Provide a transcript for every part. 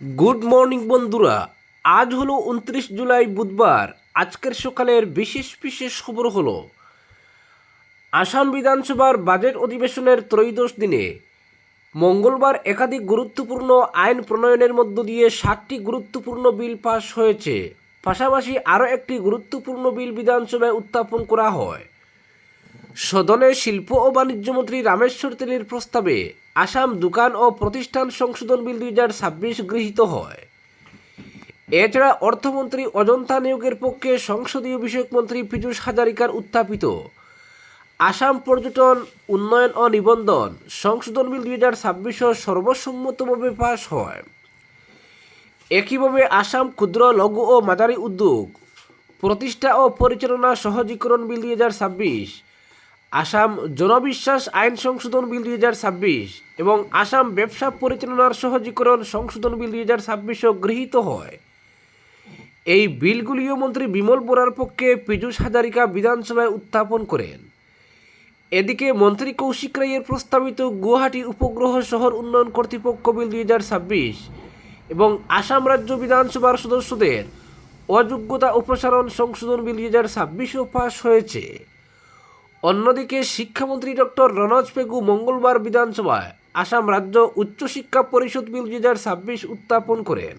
Good morning বন্ধুরা। আজ হলো 29 জুলাই বুধবার। আজকের সকালের বিশেষ বিশেষ খবর হলো আসাম বিধানসভার বাজেট অধিবেশনের ত্রয়োদশ দিনে মঙ্গলবার একাধিক গুরুত্বপূর্ণ আইন প্রণয়নের মধ্য দিয়ে 7টি গুরুত্বপূর্ণ বিল পাস হয়েছে। পাশাপাশি আরও একটি গুরুত্বপূর্ণ বিল বিধানসভায় উত্থাপন করা হয়। সদনে শিল্প ও বাণিজ্য মন্ত্রী রামেশ্বর তেলীর প্রস্তাবে আসাম দোকান ও প্রতিষ্ঠান সংশোধন বিল 2026 গৃহীত হয়। এছাড়া অর্থমন্ত্রী অজন্তা নিয়োগের পক্ষে সংসদীয় বিষয়ক মন্ত্রী পীযূষ হাজারিকার উত্থাপিত আসাম পর্যটন উন্নয়ন ও নিবন্ধন সংশোধন বিল 2026 সর্বসম্মতভাবে পাশ হয়। একইভাবে আসাম ক্ষুদ্র লঘু ও মাঝারি উদ্যোগ প্রতিষ্ঠা ও পরিচালনা সহজীকরণ বিল 2026, আসাম জনবিশ্বাস আইন সংশোধন বিল 2026 এবং আসাম ব্যবসা পরিচালনার সহজীকরণ সংশোধন বিল 2026 গৃহীত হয়। এই বিলগুলিও মন্ত্রী বিমল বোরার পক্ষে পীযূষ হাজারিকা বিধানসভায় উত্থাপন করেন। এদিকে মন্ত্রী কৌশিক রায়ের প্রস্তাবিত গুয়াহাটি উপগ্রহ শহর উন্নয়ন কর্তৃপক্ষ বিল 2026 এবং আসাম রাজ্য বিধানসভার সদস্যদের অযোগ্যতা অপসারণ সংশোধন বিল 2026 পাশ হয়েছে। অন্যদিকে শিক্ষামন্ত্রী ডক্টর রনজ পেগু মঙ্গলবার বিধানসভায় আসাম রাজ্য উচ্চশিক্ষা পরিষদ বিল 2026 উত্থাপন করেন।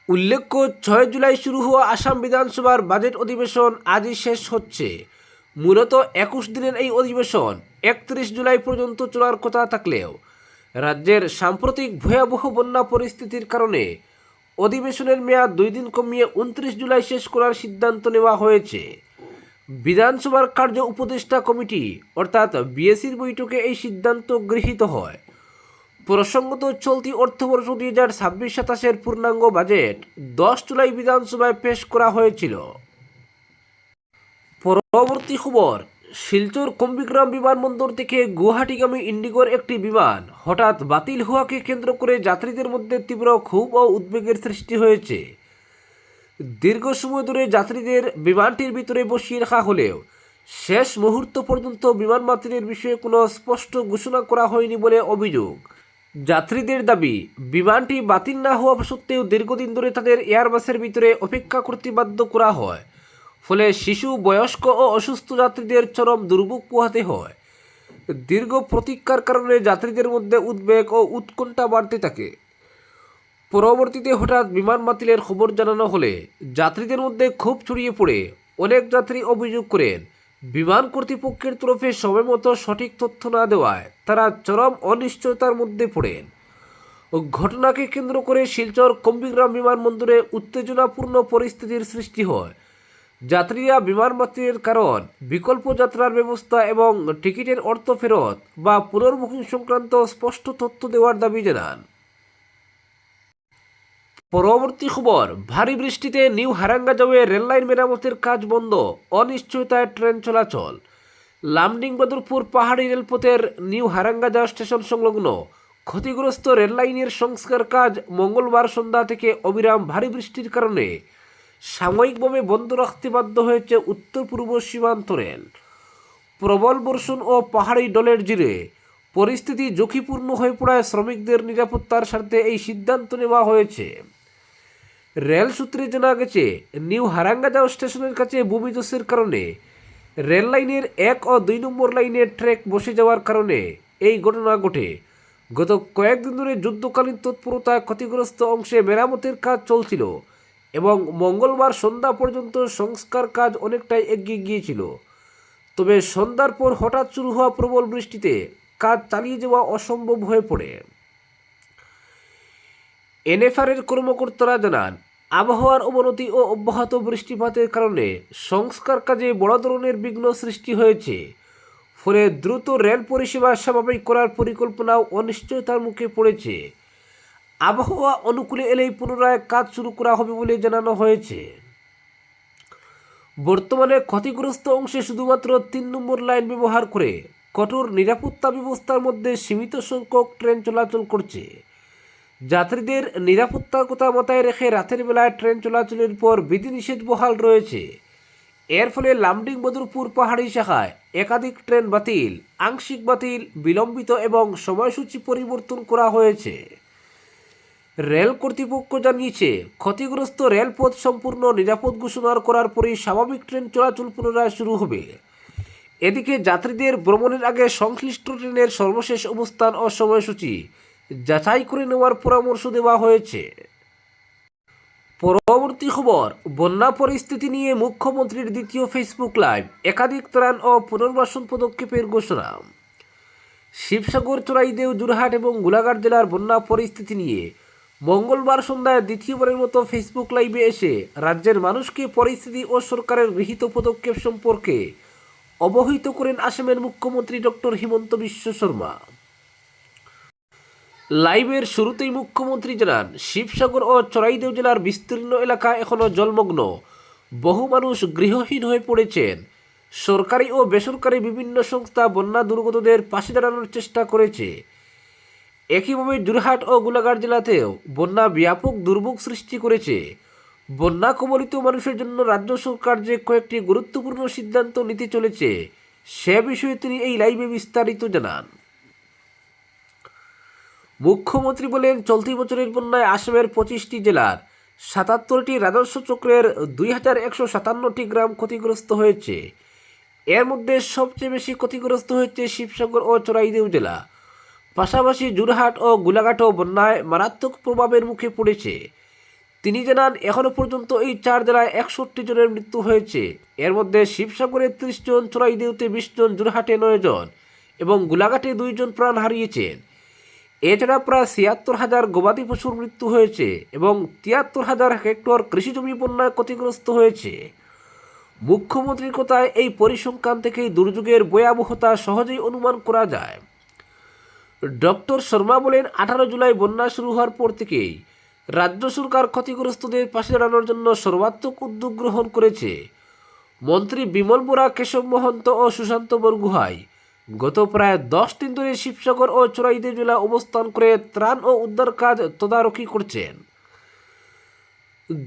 উল্লেখ্য 6 জুলাই শুরু হওয়া আসাম বিধানসভার বাজেট অধিবেশন আজই শেষ হচ্ছে। মূলত 21 দিনের এই অধিবেশন 31 জুলাই পর্যন্ত চলার কথা থাকলেও রাজ্যের সাম্প্রতিক ভয়াবহ বন্যা পরিস্থিতির কারণে অধিবেশনের মেয়াদ 2 দিন কমিয়ে 29 জুলাই শেষ করার সিদ্ধান্ত নেওয়া হয়েছে। বিধানসভার কার্য উপদেষ্টা কমিটি অর্থাৎ বিএসির বৈঠকে এই সিদ্ধান্ত গৃহীত হয়। প্রসঙ্গত চলতি অর্থবর্ষ 2026-27 পূর্ণাঙ্গ বাজেট 10 জুলাই বিধানসভায় পেশ করা হয়েছিল। পরবর্তী খবর, শিলচর কুম্ভীগ্রাম বিমানবন্দর থেকে গুয়াহাটিগামী ইন্ডিগোর একটি বিমান হঠাৎ বাতিল হওয়াকে কেন্দ্র করে যাত্রীদের মধ্যে তীব্র ক্ষোভ ও উদ্বেগের সৃষ্টি হয়েছে। দীর্ঘ সময় ধরে যাত্রীদের বিমানটির ভিতরে বসিয়ে রাখা হলেও শেষ মুহূর্ত পর্যন্ত বিমান বাতিলের বিষয়ে কোনো স্পষ্ট ঘোষণা করা হয়নি বলে অভিযোগ। যাত্রীদের দাবি, বিমানটি বাতিল না হওয়া সত্ত্বেও দীর্ঘদিন ধরে তাদের এয়ারবাসের ভিতরে অপেক্ষা করতে বাধ্য করা হয়, ফলে শিশু, বয়স্ক ও অসুস্থ যাত্রীদের চরম দুর্ভোগ পোহাতে হয়। দীর্ঘ প্রতীক্ষার কারণে যাত্রীদের মধ্যে উদ্বেগ ও উৎকণ্ঠা বাড়তে থাকে। পরবর্তীতে হঠাৎ বিমান বাতিলের খবর জানানো হলে যাত্রীদের মধ্যে ক্ষোভ ছড়িয়ে পড়ে অনেক যাত্রী অভিযোগ করেন, বিমান কর্তৃপক্ষের তরফে সময়মতো সঠিক তথ্য না দেওয়ায় তারা চরম অনিশ্চয়তার মধ্যে পড়েন। ঘটনাকে কেন্দ্র করে শিলচর কুম্ভীগ্রাম বিমানবন্দরে উত্তেজনাপূর্ণ পরিস্থিতির সৃষ্টি হয়। যাত্রীরা বিমান বাতিলের কারণ, বিকল্প যাত্রার ব্যবস্থা এবং টিকিটের অর্থ ফেরত বা পুনর্বুকিং সংক্রান্ত স্পষ্ট তথ্য দেওয়ার দাবি জানান। পরবর্তী খবর, ভারী বৃষ্টিতে নিউ হারাঙ্গাজাওয়ে রেললাইন মেরামতের কাজ বন্ধ, অনিশ্চয়তায় ট্রেন চলাচল। লামডিং বদরপুর পাহাড়ি রেলপথের নিউ হারাঙ্গাজাও স্টেশন সংলগ্ন ক্ষতিগ্রস্ত রেললাইনের সংস্কার কাজ মঙ্গলবার সন্ধ্যা থেকে অবিরাম ভারী বৃষ্টির কারণে সাময়িকভাবে বন্ধ রাখতে বাধ্য হয়েছে উত্তর পূর্ব সীমান্ত রেল। প্রবল বর্ষণ ও পাহাড়ি ডলের জিরে পরিস্থিতি ঝুঁকিপূর্ণ হয়ে পড়ায় শ্রমিকদের নিরাপত্তার স্বার্থে এই সিদ্ধান্ত নেওয়া হয়েছে। রেল সূত্রে জানা গেছে, নিউ হারাঙ্গাজাও স্টেশনের কাছে ভূমিধসের কারণে রেল লাইনের 1 ও 2 নম্বর লাইনের ট্র্যাক বসে যাওয়ার কারণে এই ঘটনা ঘটে। গত কয়েকদিন ধরে যুদ্ধকালীন তৎপরতায় ক্ষতিগ্রস্ত অংশে মেরামতের কাজ চলছিল এবং মঙ্গলবার সন্ধ্যা পর্যন্ত সংস্কার কাজ অনেকটাই এগিয়ে গিয়েছিল। তবে সন্ধ্যার পর হঠাৎ শুরু হওয়া প্রবল বৃষ্টিতে কাজ চালিয়ে যাওয়া অসম্ভব হয়ে পড়ে। এনএফআরের কর্মকর্তারা জানান, আবহাওয়ার অবনতি ও অব্যাহত বৃষ্টিপাতের কারণে সংস্কার কাজে বড় ধরনের বিঘ্ন সৃষ্টি হয়েছে। ফলে দ্রুত রেল পরিষেবা স্বাভাবিক করার পরিকল্পনাও অনিশ্চয়তার মুখে পড়েছে। আবহাওয়া অনুকূলে এলেই পুনরায় কাজ শুরু করা হবে বলে জানানো হয়েছে। বর্তমানে ক্ষতিগ্রস্ত অংশে শুধুমাত্র 3 নম্বর লাইন ব্যবহার করে কঠোর নিরাপত্তা ব্যবস্থার মধ্যে সীমিত সংখ্যক ট্রেন চলাচল করছে। যাত্রীদের নিরাপত্তার কথা মাথায় রেখে রাতের বেলায় ট্রেন চলাচলের পর বিধিনিষেধ বহাল রয়েছে। এর ফলে লামডিং বদরপুর পাহাড়ি শাখায় একাধিক ট্রেন বাতিল, আংশিক বাতিল, বিলম্বিত এবং সময়সূচি পরিবর্তন করা হয়েছে। রেল কর্তৃপক্ষ জানিয়েছে, ক্ষতিগ্রস্ত রেলপথ সম্পূর্ণ নিরাপদ ঘোষণা করার পরেই স্বাভাবিক ট্রেন চলাচল পুনরায় শুরু হবে। এদিকে যাত্রীদের ভ্রমণের আগে সংশ্লিষ্ট ট্রেনের সর্বশেষ অবস্থান ও সময়সূচি যাচাই করে নেওয়ার পরামর্শ দেওয়া হয়েছে। পরবর্তী খবর, বন্যা পরিস্থিতি নিয়ে মুখ্যমন্ত্রীর দ্বিতীয় ফেসবুক লাইভ, একাধিক ত্রাণ ও পুনর্বাসন পদক্ষেপের ঘোষণা। শিবসাগর, চড়াইদেও, যোরহাট এবং গোলাঘাট জেলার বন্যা পরিস্থিতি নিয়ে মঙ্গলবার সন্ধ্যায় দ্বিতীয়বারের মতো ফেসবুক লাইভে এসে রাজ্যের মানুষকে পরিস্থিতি ও সরকারের গৃহীত পদক্ষেপ সম্পর্কে অবহিত করেন আসামের মুখ্যমন্ত্রী ডক্টর হিমন্ত বিশ্ব শর্মা। লাইভের শুরুতেই মুখ্যমন্ত্রী জানান, শিবসাগর ও চড়াইদেও জেলার বিস্তীর্ণ এলাকা এখনও জলমগ্ন, বহু মানুষ গৃহহীন হয়ে পড়েছেন। সরকারি ও বেসরকারি বিভিন্ন সংস্থা বন্যা দুর্গতদের পাশে দাঁড়ানোর চেষ্টা করেছে। একইভাবে যোরহাট ও গোলাঘাট জেলাতেও বন্যা ব্যাপক দুর্ভোগ সৃষ্টি করেছে। বন্যা কবলিত মানুষের জন্য রাজ্য সরকার যে কয়েকটি গুরুত্বপূর্ণ সিদ্ধান্ত নিতে চলেছে সে বিষয়ে তিনি এই লাইভে বিস্তারিত জানান। মুখ্যমন্ত্রী বলেন, চলতি বছরের বন্যায় আসামের 25টি জেলার 77টি রাজস্ব চক্রের 2157টি গ্রাম ক্ষতিগ্রস্ত হয়েছে। এর মধ্যে সবচেয়ে বেশি ক্ষতিগ্রস্ত হয়েছে শিবসাগর ও চড়াইদেও জেলা। পাশাপাশি যোরহাট ও গোলাঘাটও বন্যায় মারাত্মক প্রভাবের মুখে পড়েছে। তিনি জানান, এখনও পর্যন্ত এই 4 জেলায় 61 জনের মৃত্যু হয়েছে। এর মধ্যে শিবসাগরে 30 জন, চড়াইদেওতে 20 জন, যোরহাটে 9 জন এবং গোলাঘাটে 2 জন প্রাণ হারিয়েছেন। এছাড়া প্রায় 76,000 গবাদি পশুর মৃত্যু হয়েছে এবং 73,000 হেক্টর কৃষিজমি বন্যায় ক্ষতিগ্রস্ত হয়েছে। মুখ্যমন্ত্রীর কথায় এই পরিসংখ্যান থেকেই দুর্যোগের ভয়াবহতা সহজেই অনুমান করা যায়। ডক্টর শর্মা বলেন, 18 জুলাই বন্যা শুরু হওয়ার পর থেকেই রাজ্য সরকার ক্ষতিগ্রস্তদের পাশে দাঁড়ানোর জন্য সর্বাত্মক উদ্যোগ গ্রহণ করেছে। মন্ত্রী বিমল বোরা, কেশব মহন্ত ও সুশান্ত বরগুহাই গত প্রায় 10 দিন ধরে শিবসাগর ও চড়াইদেও জেলা অবস্থান করে ত্রাণ ও উদ্ধার কাজ তদারকি করছেন।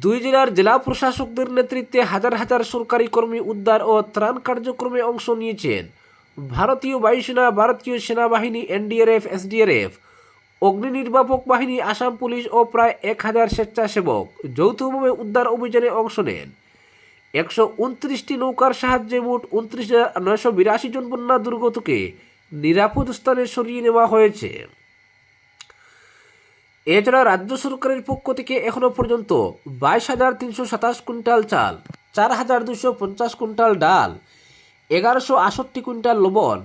2 জেলার জেলা প্রশাসকদের নেতৃত্বে হাজার হাজার সরকারি কর্মী উদ্ধার ও ত্রাণ কার্যক্রমে অংশ নিয়েছেন। ভারতীয় বায়ুসেনা, ভারতীয় সেনাবাহিনী, এনডিআরএফ, এসডিআরএফ, অগ্নি নির্বাপক বাহিনী, আসাম পুলিশ ও প্রায় 1000 স্বেচ্ছাসেবক যৌথভাবে উদ্ধার অভিযানে অংশ নেন। 129টি নৌকার সাহায্যে মোট 29,982 জন বন্যা দুর্গতকে নিরাপদ স্থানে সরিয়ে নেওয়া হয়েছে। এছাড়া রাজ্য সরকারের পক্ষ থেকে এখনও পর্যন্ত 22,327 কুইন্টাল চাল, 4,250 কুইন্টাল ডাল, 1,168 কুইন্টাল লবণ,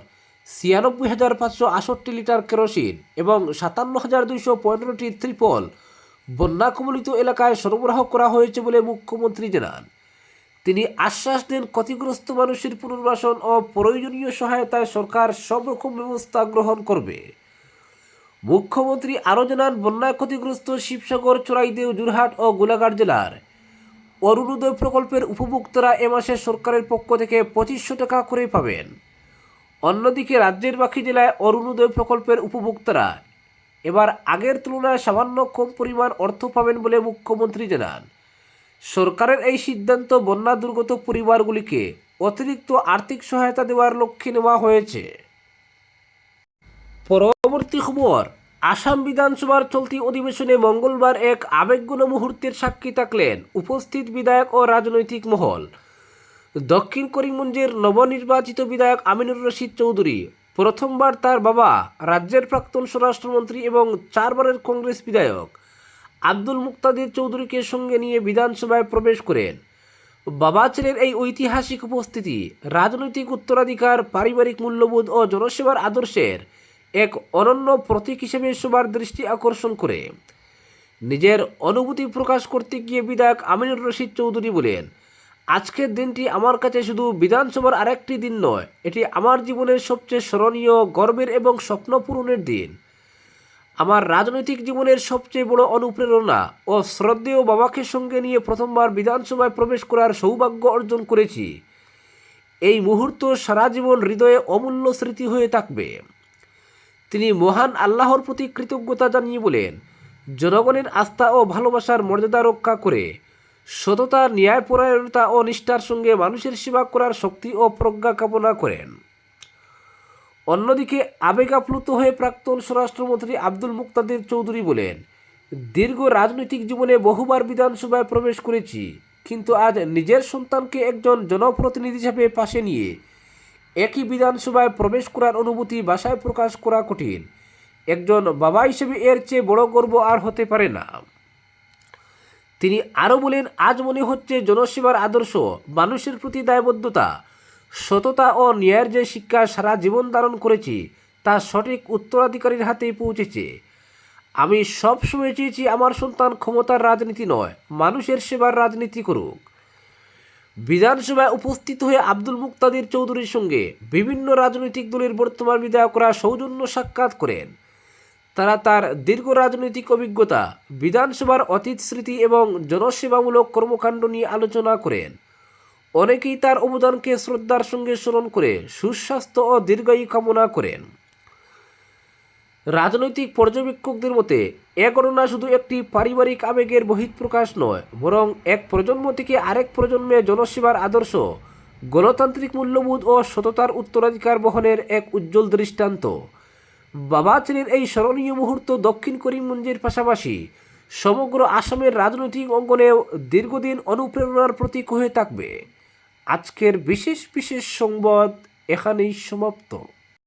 96,568 লিটার কেরোসিন এবং 57,215টি ত্রিপল বন্যা কবলিত এলাকায় সরবরাহ করা হয়েছে বলে মুখ্যমন্ত্রী জানান। তিনি আশ্বাস দেন, ক্ষতিগ্রস্ত মানুষের পুনর্বাসন ও প্রয়োজনীয় সহায়তায় সরকার সব রকম ব্যবস্থা গ্রহণ করবে। মুখ্যমন্ত্রী আরও জানান, বন্যায় ক্ষতিগ্রস্ত শিবসাগর, চড়াইদেও, যোরহাট ও গোলাঘাট জেলার অরুণোদয় প্রকল্পের উপভোক্তারা এ মাসে সরকারের পক্ষ থেকে 2500 টাকা করে পাবেন। অন্যদিকে রাজ্যের বাকি জেলায় অরুণোদয় প্রকল্পের উপভোক্তারা এবার আগের তুলনায় সামান্য কম পরিমাণ অর্থ পাবেন বলে মুখ্যমন্ত্রী জানান। সরকারের এই সিদ্ধান্ত বন্যা দুর্গত পরিবারগুলিকে অতিরিক্ত আর্থিক সহায়তা দেওয়ার লক্ষ্যে নেওয়া হয়েছে। পরবর্তী খবর, আসাম বিধানসভার চলতি অধিবেশনে মঙ্গলবার এক আবেগঘন মুহূর্তের সাক্ষী থাকলেন উপস্থিত বিধায়ক ও রাজনৈতিক মহল। দক্ষিণ করিমগঞ্জের নবনির্বাচিত বিধায়ক আমিনুর রশিদ চৌধুরী প্রথমবার তার বাবা, রাজ্যের প্রাক্তন স্বরাষ্ট্রমন্ত্রী এবং 4 বারের কংগ্রেস বিধায়ক আব্দুল মুক্তাদির চৌধুরীকে সঙ্গে নিয়ে বিধানসভায় প্রবেশ করেন। বাবা ছেলের এই ঐতিহাসিক উপস্থিতি রাজনৈতিক উত্তরাধিকার, পারিবারিক মূল্যবোধ ও জনসেবার আদর্শের এক অনন্য প্রতীক হিসেবে সবার দৃষ্টি আকর্ষণ করে। নিজের অনুভূতি প্রকাশ করতে গিয়ে বিধায়ক আমিনুর রশিদ চৌধুরী বলেন, আজকের দিনটি আমার কাছে শুধু বিধানসভার আরেকটি দিন নয়, এটি আমার জীবনের সবচেয়ে স্মরণীয়, গর্বের এবং স্বপ্ন পূরণের দিন। আমার রাজনৈতিক জীবনের সবচেয়ে বড় অনুপ্রেরণা ও শ্রদ্ধেয় বাবাকে সঙ্গে নিয়ে প্রথমবার বিধানসভায় প্রবেশ করার সৌভাগ্য অর্জন করেছি। এই মুহূর্ত সারা জীবন হৃদয়ে অমূল্য স্মৃতি হয়ে থাকবে। তিনি মহান আল্লাহর প্রতি কৃতজ্ঞতা জানিয়ে বলেন, জনগণের আস্থা ও ভালোবাসার মর্যাদা রক্ষা করে সততা, ন্যায়পরায়ণতা ও নিষ্ঠার সঙ্গে মানুষের সেবা করার শক্তি ও প্রজ্ঞা কামনা করেন। অন্যদিকে আবেগ আপ্লুত হয়ে প্রাক্তন স্বরাষ্ট্রমন্ত্রী আব্দুল মুক্তাদির চৌধুরী বলেন, দীর্ঘ রাজনৈতিক জীবনে বহুবার বিধানসভায় প্রবেশ করেছি, কিন্তু আজ নিজের সন্তানকে একজন জনপ্রতিনিধি হিসেবে পাশে নিয়ে একই বিধানসভায় প্রবেশ করার অনুভূতি ভাষায় প্রকাশ করা কঠিন। একজন বাবা হিসেবে এর চেয়ে বড় গর্ব আর হতে পারে না। তিনি আরও বলেন, আজ মনে হচ্ছে জনসেবার আদর্শ, মানুষের প্রতি দায়বদ্ধতা, সততা ও ন্যায়ের যে শিক্ষা সারা জীবন ধারণ করেছি তা সঠিক উত্তরাধিকারীর হাতেই পৌঁছেছে। আমি সবসময় চেয়েছি আমার সন্তান ক্ষমতার রাজনীতি নয়, মানুষের সেবার রাজনীতি করুক। বিধানসভায় উপস্থিত হয়ে আব্দুল মুক্তাদির চৌধুরীর সঙ্গে বিভিন্ন রাজনৈতিক দলের বর্তমান বিধায়করা সৌজন্য সাক্ষাৎ করেন। তারা তার দীর্ঘ রাজনৈতিক অভিজ্ঞতা, বিধানসভার অতীত স্মৃতি এবং জনসেবামূলক কর্মকাণ্ড নিয়ে আলোচনা করেন। অনেকেই তার অবদানকে শ্রদ্ধার সঙ্গে স্মরণ করে সুস্বাস্থ্য ও দীর্ঘায়ু কামনা করেন। রাজনৈতিক পর্যবেক্ষকদের মতে এ ঘটনা শুধু একটি পারিবারিক আবেগের বহিঃপ্রকাশ নয়, বরং এক প্রজন্ম থেকে আরেক প্রজন্মে জনসেবার আদর্শ, গণতান্ত্রিক মূল্যবোধ ও সততার উত্তরাধিকার বহনের এক উজ্জ্বল দৃষ্টান্ত। বাবা ছেলের এই স্মরণীয় মুহূর্ত দক্ষিণ করিমগঞ্জের পাশাপাশি সমগ্র আসামের রাজনৈতিক অঙ্গনেও দীর্ঘদিন অনুপ্রেরণার প্রতীক হয়ে থাকবে। আজকের বিশেষ সংবাদ এখানেই সমাপ্ত।